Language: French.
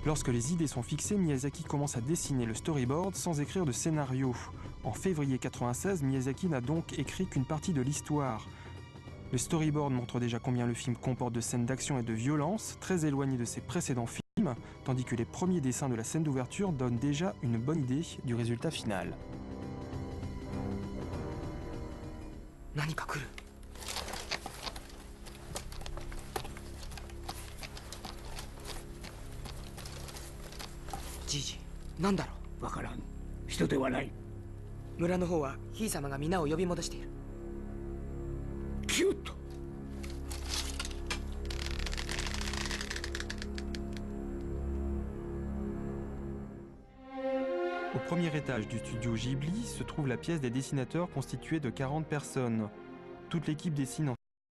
Lorsque les idées sont fixées, Miyazaki commence à dessiner le storyboard sans écrire de scénario. En février 1996, Miyazaki n'a donc écrit qu'une partie de l'histoire. Le storyboard montre déjà combien le film comporte de scènes d'action et de violence, très éloignées de ses précédents films, tandis que les premiers dessins de la scène d'ouverture donnent déjà une bonne idée du résultat final. Gigi, なんだろう。わからん。人ではない。村の方はひい様が皆を呼び戻している。キュッと。Au premier étage du studio Ghibli se trouve la pièce des dessinateurs constituée de 40 personnes. Toute l'équipe dessine en